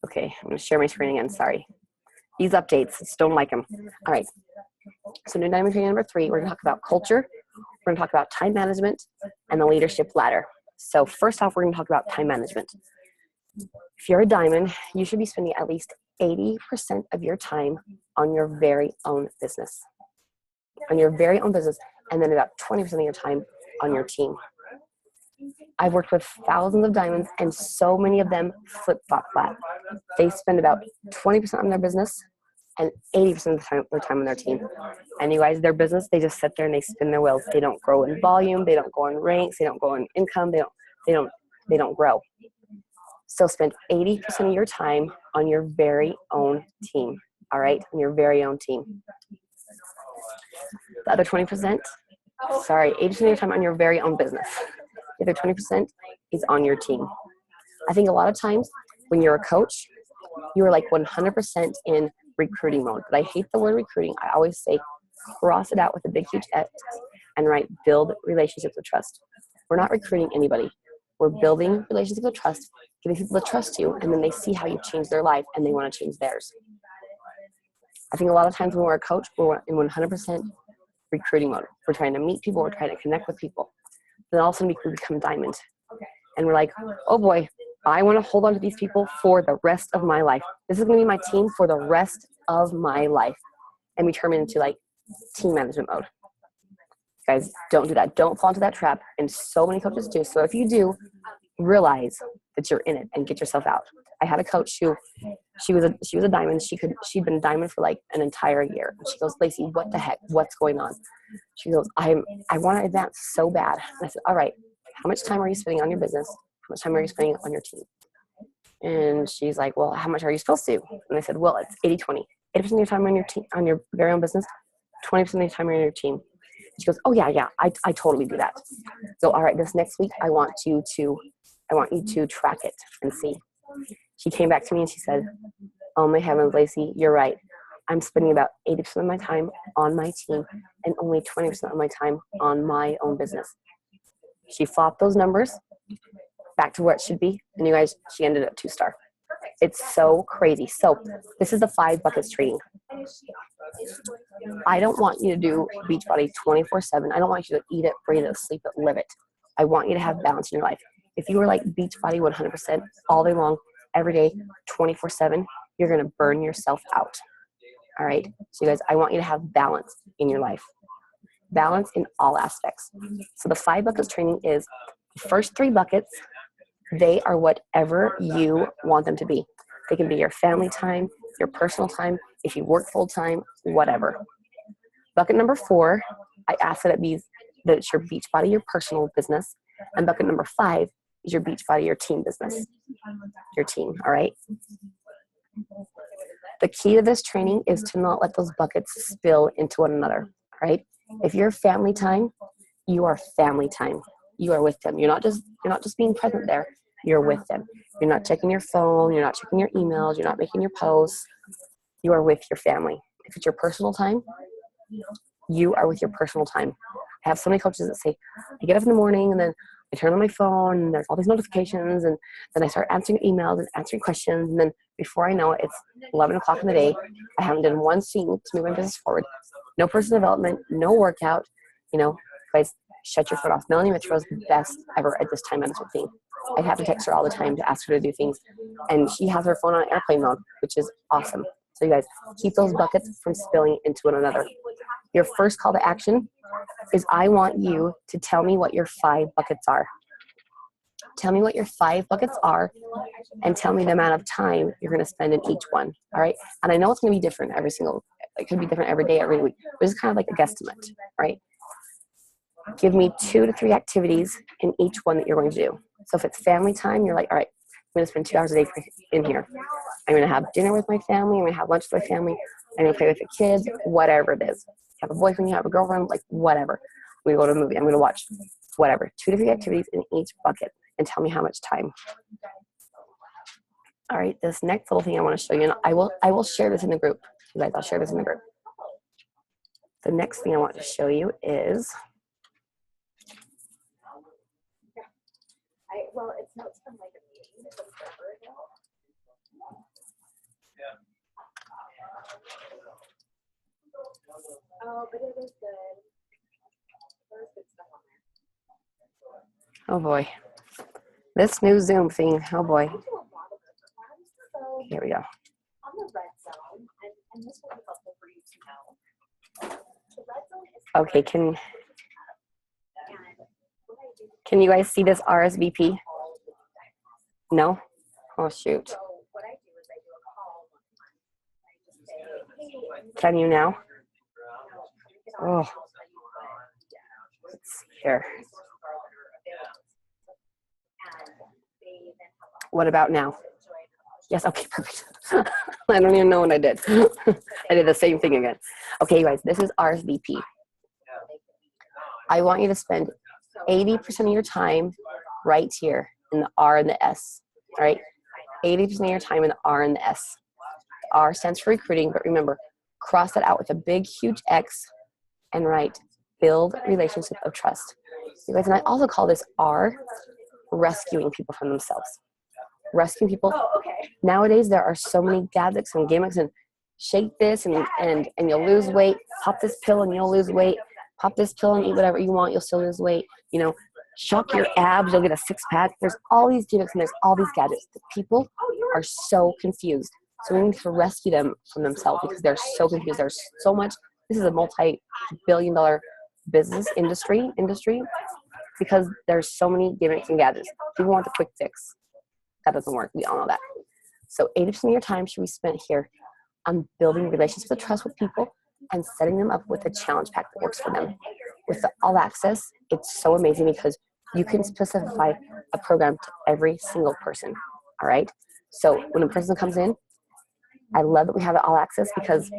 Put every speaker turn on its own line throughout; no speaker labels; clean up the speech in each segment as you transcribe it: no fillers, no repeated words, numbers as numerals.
Okay, I'm gonna share my screen again, sorry. These updates, just don't like them. All right, so new diamond training number 3, we're gonna talk about culture, we're gonna talk about time management, and the leadership ladder. So first off, we're gonna talk about time management. If you're a diamond, you should be spending at least 80% of your time on your very own business. On your very own business, and then about 20% of your time on your team. I've worked with thousands of diamonds, and so many of them flip-flop flat. They spend about 20% on their business and 80% of their time on their team. And you guys, their business, they just sit there and they spin their wheels. They don't grow in volume, they don't go in ranks, they don't go in income, they don't grow. Still spend 80% of your time on your very own team. All right, on your very own team. The other 20%, 80% of your time on your very own business. The other 20% is on your team. I think a lot of times when you're a coach, you are like 100% in recruiting mode. But I hate the word recruiting. I always say cross it out with a big, huge X and write build relationships of trust. We're not recruiting anybody. We're building relationships of trust, getting people to trust you, and then they see how you change their life and they want to change theirs. I think a lot of times when we're a coach, we're in 100% recruiting mode. We're trying to meet people, we're trying to connect with people. Then all of a sudden we become diamond. And we're like, oh boy, I want to hold on to these people for the rest of my life. This is going to be my team for the rest of my life. And we turn into like team management mode. Guys, don't do that. Don't fall into that trap. And so many coaches do. So if you do, realize that you're in it and get yourself out. I had a coach who, she was a diamond. She'd been a diamond for like an entire year. And she goes, Lacey, what the heck? What's going on? She goes, I want to advance so bad. And I said, all right, how much time are you spending on your business? How much time are you spending on your team? And she's like, well, how much are you supposed to? And I said, well, it's 80-20. 80% of your time on your team, on your very own business, 20% of your time on your team. She goes, oh yeah, I totally do that. So all right, this next week I want you to track it and see. She came back to me and she said, oh my heavens, Lacey, you're right. I'm spending about 80% of my time on my team and only 20% of my time on my own business. She flopped those numbers back to where it should be. And you guys, she ended up 2-star. It's so crazy. So this is the 5 buckets training. I don't want you to do Beachbody 24/7. I don't want you to eat it, breathe it, sleep it, live it. I want you to have balance in your life. If you were like Beachbody 100% all day long, every day, 24/7, you're going to burn yourself out. All right. So you guys, I want you to have balance in your life. Balance in all aspects. So the 5 buckets training is the first 3 buckets. They are whatever you want them to be. They can be your family time, your personal time, if you work full time, whatever. Bucket number 4, I ask that it's your Beachbody, your personal business. And bucket number 5 is your Beachbody, your team business. Your team, all right? The key to this training is to not let those buckets spill into one another, all right? If you're family time, you are family time. You are with them. You're not just being present there. You're with them. You're not checking your phone. You're not checking your emails. You're not making your posts. You are with your family. If it's your personal time, you are with your personal time. I have so many coaches that say, I get up in the morning and then I turn on my phone and there's all these notifications and then I start answering emails and answering questions. And then before I know it, it's 11 o'clock in the day. I haven't done one thing to move my business forward. No personal development, no workout. You know, guys, shut your foot off. Melanie Mitchell is the best ever at this time management thing. I have to text her all the time to ask her to do things. And she has her phone on airplane mode, which is awesome. So you guys, keep those buckets from spilling into one another. Your first call to action is I want you to tell me what your 5 buckets are. Tell me what your 5 buckets are and tell me the amount of time you're going to spend in each one. All right. And I know it's going to be different it could be different every day, every week. But it's kind of like a guesstimate, right? Give me 2 to 3 activities in each one that you're going to do. So if it's family time, you're like, all right, I'm going to spend 2 hours a day in here. I'm going to have dinner with my family. I'm going to have lunch with my family. I'm going to play with the kids, whatever it is. You have a boyfriend, you have a girlfriend, like whatever. We go to a movie. I'm going to watch whatever. 2 to 3 activities in each bucket and tell me how much time. All right, this next little thing I want to show you, and I will share this in the group. You guys, I'll share this in the group. The next thing I want to show you is
Well, it's notes from like a meeting from forever ago.
Oh boy. This new Zoom thing, oh boy. Here we go. Okay, can you guys see this RSVP? No? Oh shoot. Can you now? Oh. Let's see here. What about now? Yes, okay, perfect. I don't even know what I did. I did the same thing again. Okay, you guys, this is RSVP. I want you to spend 80% of your time right here in the R and the S, all right? 80% of your time in the R and the S. The R stands for recruiting, but remember, cross that out with a big, huge X and write build relationship of trust. You guys, and I also call this R, rescuing people from themselves. Rescuing people. Nowadays, there are so many gadgets and gimmicks and shake this and you'll lose weight. Pop this pill and you'll lose weight. Pop this pill and eat whatever you want, you'll still lose weight. You know, shock your abs, you'll get a six-pack. There's all these gimmicks and there's all these gadgets. The people are so confused. So we need to rescue them from themselves because they're so confused. There's so much. This is a multi-billion-dollar business industry because there's so many gimmicks and gadgets. People want the quick fix. That doesn't work. We all know that. So 80% of your time should be spent here on building relationships of trust with people and setting them up with a challenge pack that works for them. With the All Access, it's so amazing because you can specify a program to every single person, all right? So when a person comes in, I love that we have the All Access because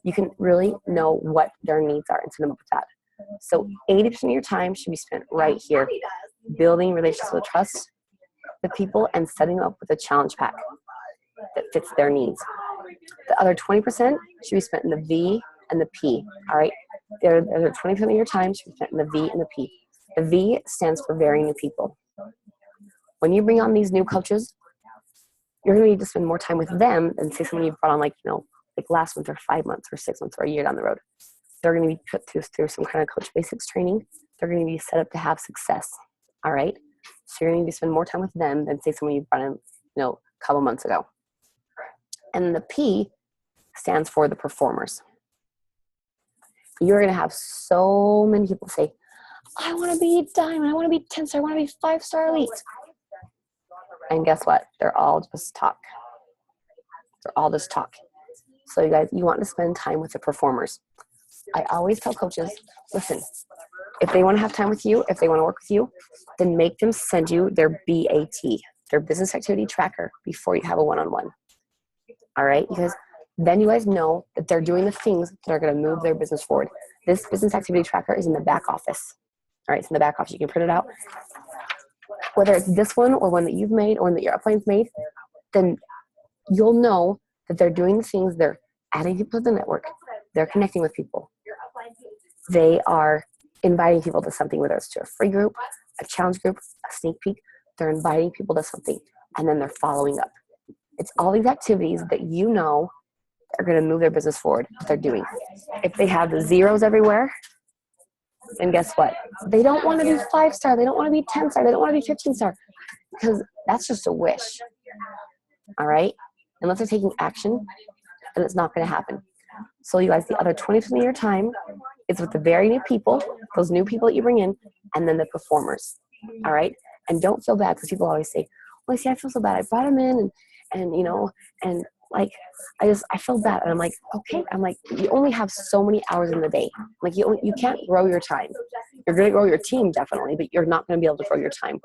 you can really know what their needs are and set them up with that. So 80% of your time should be spent right here, building relationships with trust with people and setting them up with a challenge pack that fits their needs. The other 20% should be spent in the V and the P, all right? The other 20% of your time should be spent in the V and the P. The V stands for very new people. When you bring on these new coaches, you're going to need to spend more time with them than say someone you brought on like last month or 5 months or 6 months or a year down the road. They're going to be put through some kind of coach basics training. They're going to be set up to have success, all right? So you're going to need to spend more time with them than say someone you brought in, a couple months ago. And the P stands for the performers. You're going to have so many people say, I want to be diamond, I want to be 10-star, I want to be 5-star elite. And guess what? They're all just talk. They're all just talk. So you guys, you want to spend time with the performers. I always tell coaches, listen, if they want to have time with you, if they want to work with you, then make them send you their BAT, their business activity tracker, before you have a one-on-one. All right? Because then you guys know that they're doing the things that are going to move their business forward. This business activity tracker is in the back office. All right, it's in the back office. You can print it out. Whether it's this one or one that you've made or one that your upline's made, then you'll know that they're doing the things. They're adding people to the network. They're connecting with people. They are inviting people to something, whether it's to a free group, a challenge group, a sneak peek. They're inviting people to something, and then they're following up. It's all these activities that you know are going to move their business forward that they're doing. If they have the zeros everywhere, then guess what? They don't want to be 5-star. They don't want to be 10-star. They don't want to be 15-star because that's just a wish. All right? Unless they're taking action, then it's not going to happen. So you guys, the other 20% of your time is with the very new people, those new people that you bring in, and then the performers. All right? And don't feel bad because people always say, well, see, I feel so bad. I brought them in and like, I feel bad. And I'm like, okay. I'm like, you only have so many hours in the day. Like you can't grow your time. You're going to grow your team definitely, but you're not going to be able to grow your time.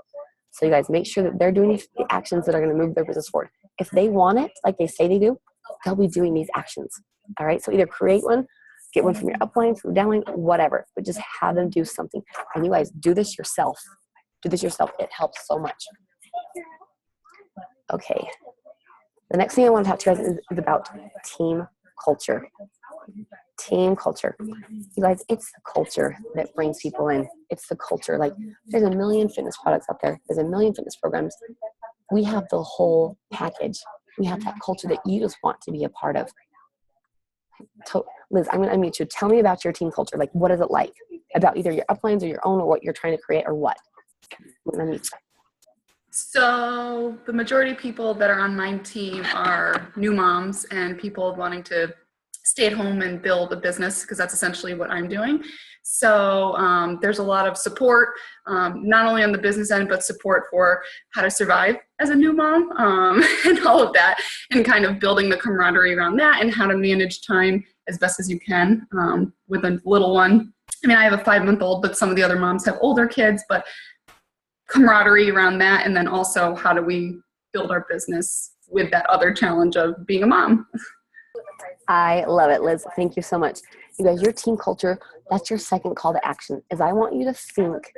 So you guys make sure that they're doing the actions that are going to move their business forward. If they want it, like they say they do, they'll be doing these actions. All right. So either create one, get one from your upline, from your downline, whatever, but just have them do something. And you guys do this yourself. Do this yourself. It helps so much. Okay. The next thing I want to talk to you guys is about team culture. Team culture. You guys, it's the culture that brings people in. It's the culture. Like, there's a million fitness products out there. There's a million fitness programs. We have the whole package. We have that culture that you just want to be a part of. Liz, I'm going to unmute you. Tell me about your team culture. Like, what is it like? About either your uplines or your own, or what you're trying to create, or what?
So the majority of people that are on my team are new moms and people wanting to stay at home and build a business, because that's essentially what I'm doing. So there's a lot of support, not only on the business end, but support for how to survive as a new mom and all of that, and kind of building the camaraderie around that and how to manage time as best as you can with a little one. I mean, I have a 5-month-old, but some of the other moms have older kids, but camaraderie around that. And then also, how do we build our business with that other challenge of being a mom?
I love it, Liz. Thank you so much. You guys, your team culture, that's your second call to action, is I want you to think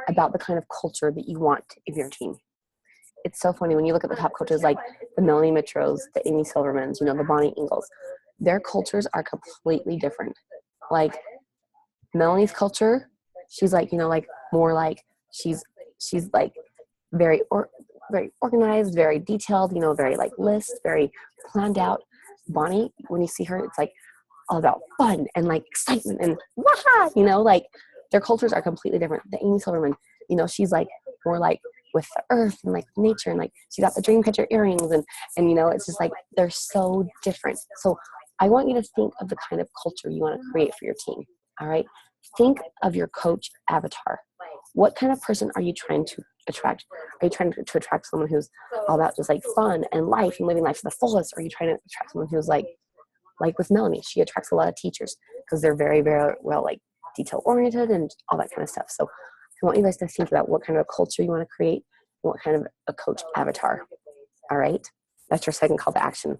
about the kind of culture that you want in your team. It's so funny when you look at the top coaches like the Melanie Mitros, the Amy Silvermans, you know, the Bonnie Ingalls, their cultures are completely different. Like Melanie's culture, she's like, you know, like more like she's like very organized, very detailed, you know, very like list, very planned out. Bonnie, when you see her, it's like all about fun and like excitement and waha, you know, like their cultures are completely different. The Amy Silverman, you know, she's like more like with the earth and like nature, and like she got the dream catcher earrings, and you know, it's just like they're so different. So I want you to think of the kind of culture you want to create for your team. All right, think of your coach avatar. What kind of person are you trying to attract? Are you trying to attract someone who's all about just like fun and life and living life to the fullest? Or are you trying to attract someone who's like with Melanie, she attracts a lot of teachers because they're very, very well like detail oriented and all that kind of stuff. So I want you guys to think about what kind of a culture you want to create and what kind of a coach avatar. All right, that's your second call to action.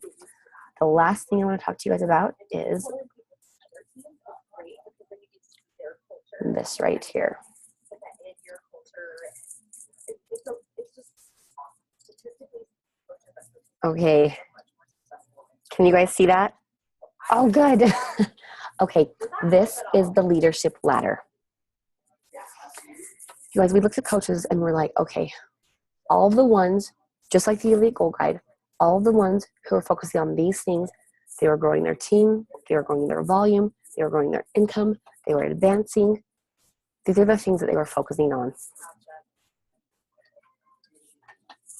The last thing I want to talk to you guys about is this right here. Okay, can you guys see that? Oh, good. Okay, this is the leadership ladder. You guys, we looked at coaches and we're like, okay, all the ones, just like the Elite Goal Guide, all the ones who are focusing on these things, they were growing their team, they were growing their volume, they were growing their income, they were advancing. These are the things that they were focusing on.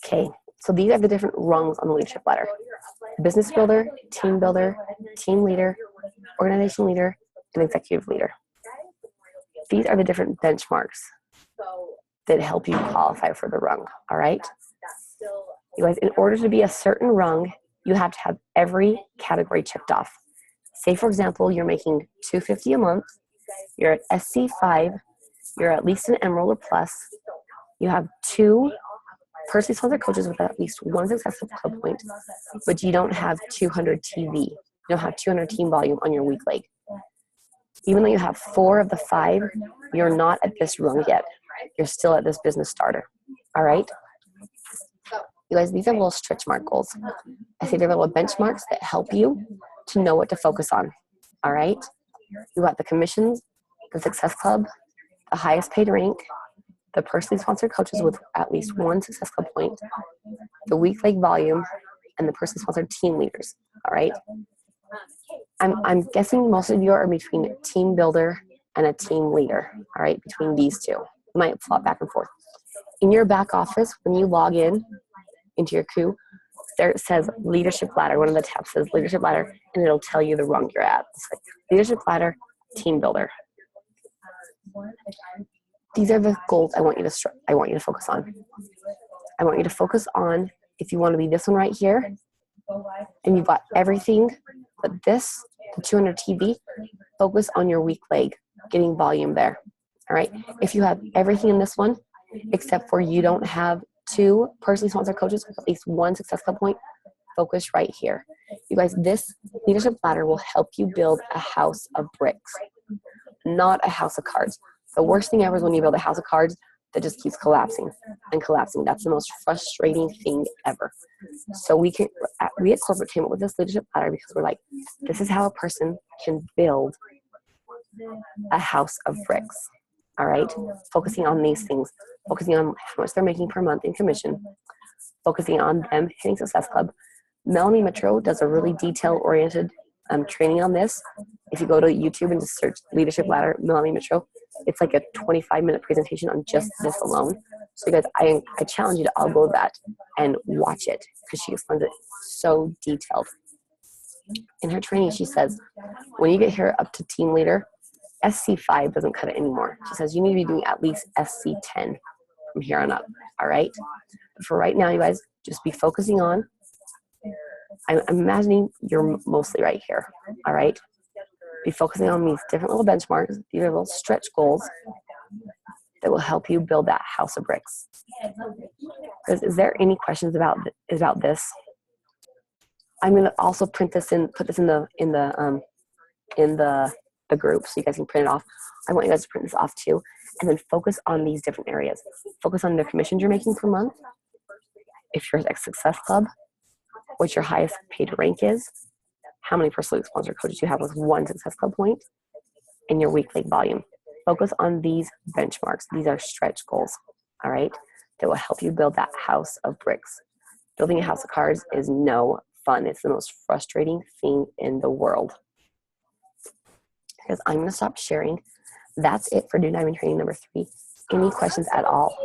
Okay, so these are the different rungs on the leadership ladder. Business builder, team leader, organization leader, and executive leader. These are the different benchmarks that help you qualify for the rung, all right? You guys, in order to be a certain rung, you have to have every category checked off. Say, for example, you're making $250 a month, you're at SC5, you're at least an Emerald or Plus, you have 2 personally sponsored coaches with at least 1 successful club point, but you don't have 200 TV. You don't have 200 team volume on your weak leg. Even though you have 4 of the 5, you're not at this rung yet. You're still at this business starter. All right? You guys, these are little stretch mark goals. I say they're little benchmarks that help you to know what to focus on. All right? You got the commissions, the success club, the highest paid rank, the personally sponsored coaches with at least 1 success club point, the weak leg volume, and the personally sponsored team leaders. All right. I'm guessing most of you are between a team builder and a team leader. All right, between these two, you might flop back and forth. In your back office, when you log in into your queue, there it says leadership ladder. One of the tabs says leadership ladder, and it'll tell you the rung you're at. It's like leadership ladder, team builder. These are the goals I want you to focus on. I want you to focus on, if you want to be this one right here, and you've got everything but this, the 200 TV, focus on your weak leg, getting volume there. All right. If you have everything in this one, except for you don't have 2 personally sponsored coaches with at least 1 success club point, focus right here. You guys, this leadership ladder will help you build a house of bricks, not a house of cards. The worst thing ever is when you build a house of cards that just keeps collapsing and collapsing. That's the most frustrating thing ever. So we at Corporate came up with this leadership ladder because we're like, this is how a person can build a house of bricks. All right, focusing on these things, focusing on how much they're making per month in commission, focusing on them hitting Success Club. Melanie Mitro does a really detail-oriented training on this. If you go to YouTube and just search Leadership Ladder, Melanie Mitchell, it's like a 25-minute presentation on just this alone. So you guys, I challenge you to all go to that and watch it because she explains it so detailed. In her training, she says, when you get here up to team leader, SC5 doesn't cut it anymore. She says you need to be doing at least SC10 from here on up, all right? But for right now, you guys, just be focusing on, I'm imagining you're mostly right here, all right? Be focusing on these different little benchmarks, these are little stretch goals that will help you build that house of bricks. Is there any questions about this? I'm going to also put this in the group so you guys can print it off. I want you guys to print this off too, and then focus on these different areas. Focus on the commissions you're making per month. If you're a Success Club, what your highest paid rank is, how many personally sponsored coaches you have with 1 Success Club point, and your weekly volume. Focus on these benchmarks. These are stretch goals, all right, that will help you build that house of bricks. Building a house of cards is no fun. It's the most frustrating thing in the world. Because I'm going to stop sharing. That's it for New Diamond Training number 3. Any questions at all?